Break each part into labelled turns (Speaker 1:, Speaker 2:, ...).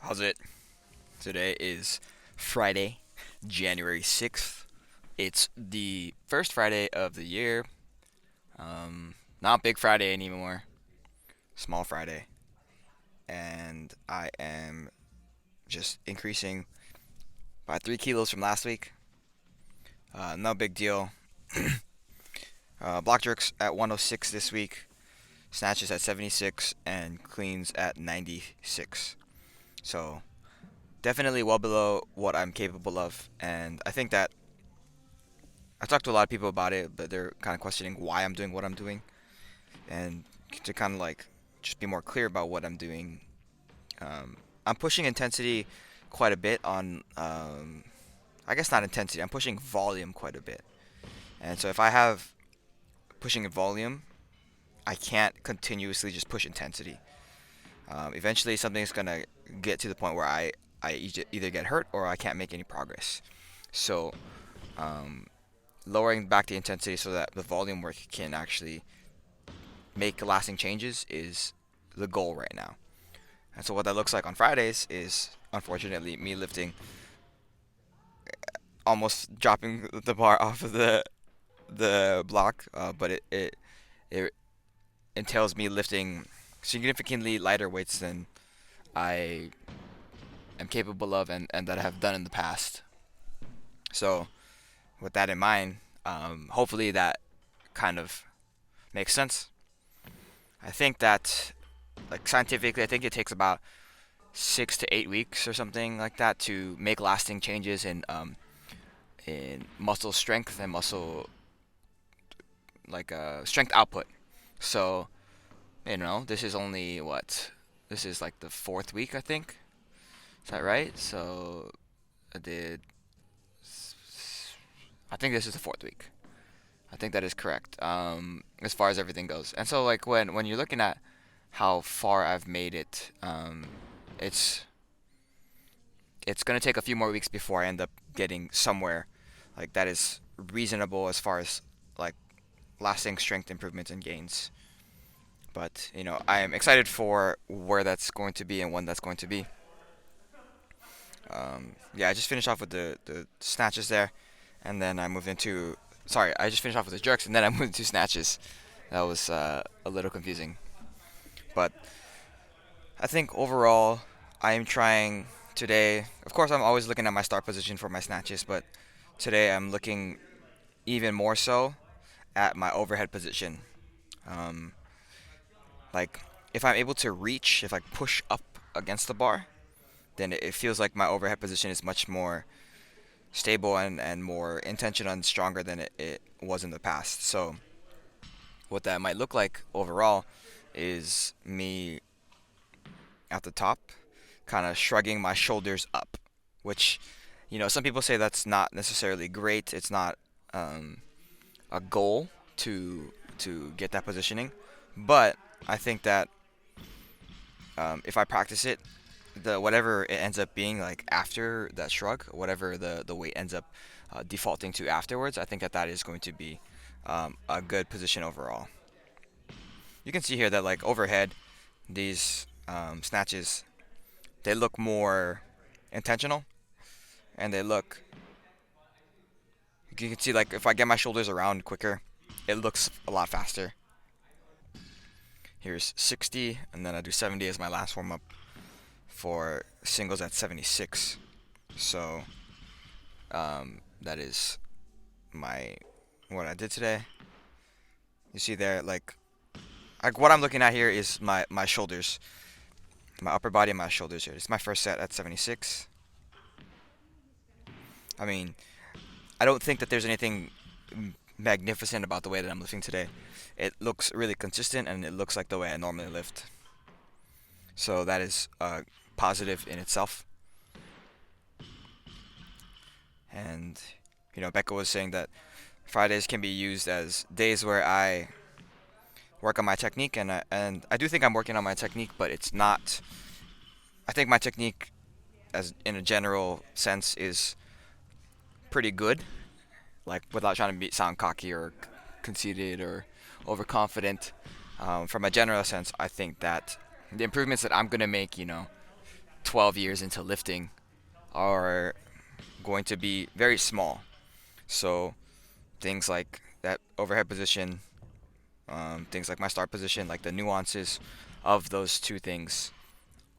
Speaker 1: How's it? Today is Friday, January 6th. It's the first Friday of the year. Not Big Friday anymore, Small Friday. And I am just increasing by 3 kilos from last week. No big deal. Block jerks at 106 this week, snatches at 76, and cleans at 96. So definitely well below what I'm capable of. And I think that I talked to a lot of people about it, but they're kind of questioning why I'm doing what I'm doing, and to kind of like just be more clear about what I'm doing. I'm pushing intensity quite a bit on, I guess not intensity. I'm pushing volume quite a bit, and so if I have pushing in volume, I can't continuously just push intensity. Eventually, something's gonna get to the point where I either get hurt or I can't make any progress. So, um, lowering back the intensity so that the volume work can actually make lasting changes is the goal right now. And so what that looks like on Fridays is unfortunately me lifting, almost dropping the bar off of the block, but it entails me lifting significantly lighter weights than I am capable of, and that I have done in the past. So with that in mind, hopefully that kind of makes sense. I think that, like, scientifically, I think it takes about 6 to 8 weeks or something like that to make lasting changes in muscle strength and muscle, like, strength output. So this is only what, this is like the fourth week, I think. Is that right? So I did. I think this is the fourth week. I think that is correct. As far as everything goes, and so like when you're looking at how far I've made it, it's it's gonna take a few more weeks before I end up getting somewhere like that is reasonable as far as like lasting strength improvements and gains. But I am excited for where that's going to be and when that's going to be. Yeah, I just finished off with the snatches there, and then I moved into. Sorry, I just finished off with the jerks, and then I moved into snatches. That was a little confusing, but I think overall I am trying today. Of course, I'm always looking at my start position for my snatches, but today I'm looking even more so at my overhead position. Um, like if I'm able to reach, if I push up against the bar, then it feels like my overhead position is much more stable and more intentional and stronger than it was in the past. So what that might look like overall is me at the top, kind of shrugging my shoulders up, which, some people say that's not necessarily great. It's not um, a goal to get that positioning, but I think that if I practice it, the whatever it ends up being like after that shrug, whatever the weight ends up defaulting to afterwards, I think that that is going to be a good position overall. You can see here that like overhead, these snatches, they look more intentional, and they look. You can see like if I get my shoulders around quicker, it looks a lot faster. Here's 60, and then I do 70 as my last warm up for singles at 76. So that is my what I did today. You see there, like what I'm looking at here is my shoulders, my upper body and my shoulders here. It's my first set at 76. I mean, I don't think that there's anything magnificent about the way that I'm lifting today. It looks really consistent and it looks like the way I normally lift. So that is positive in itself. And Becca was saying that Fridays can be used as days where I work on my technique, and I do think I'm working on my technique, but it's not. I think my technique, as in a general sense, is pretty good. Like without trying to sound cocky or conceited or overconfident. From a general sense, I think that the improvements that I'm gonna make, 12 years into lifting are going to be very small. So things like that overhead position, things like my start position, like the nuances of those two things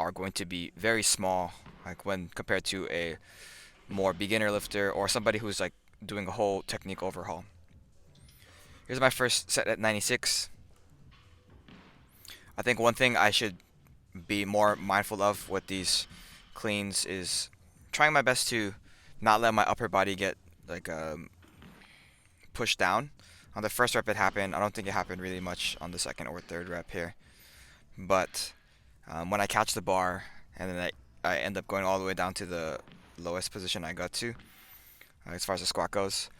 Speaker 1: are going to be very small, like when compared to a more beginner lifter or somebody who's like doing a whole technique overhaul. Here's my first set at 96. I think one thing I should be more mindful of with these cleans is trying my best to not let my upper body get like pushed down. On the first rep it happened. I don't think it happened really much on the second or third rep here. But when I catch the bar and then I end up going all the way down to the lowest position I got to, as far as the squat goes,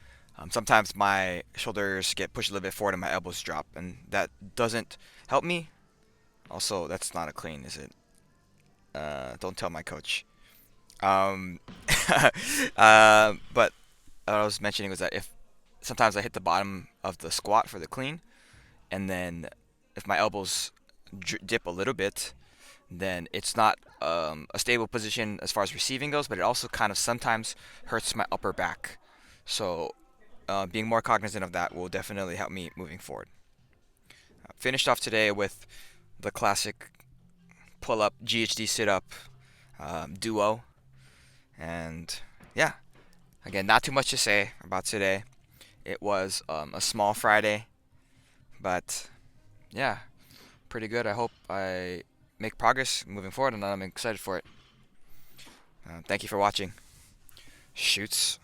Speaker 1: sometimes my shoulders get pushed a little bit forward and my elbows drop, and that doesn't help me. Also, that's not a clean, is it? Don't tell my coach. Um, but what I was mentioning was that if sometimes I hit the bottom of the squat for the clean, and then if my elbows dip a little bit, then it's not a stable position as far as receiving goes, but it also kind of sometimes hurts my upper back. So being more cognizant of that will definitely help me moving forward. Finished off today with the classic pull-up GHD sit-up duo, and yeah, again, not too much to say about today. It was a small Friday, but yeah, pretty good. I hope I make progress moving forward, and I'm excited for it. Thank you for watching. Shoots.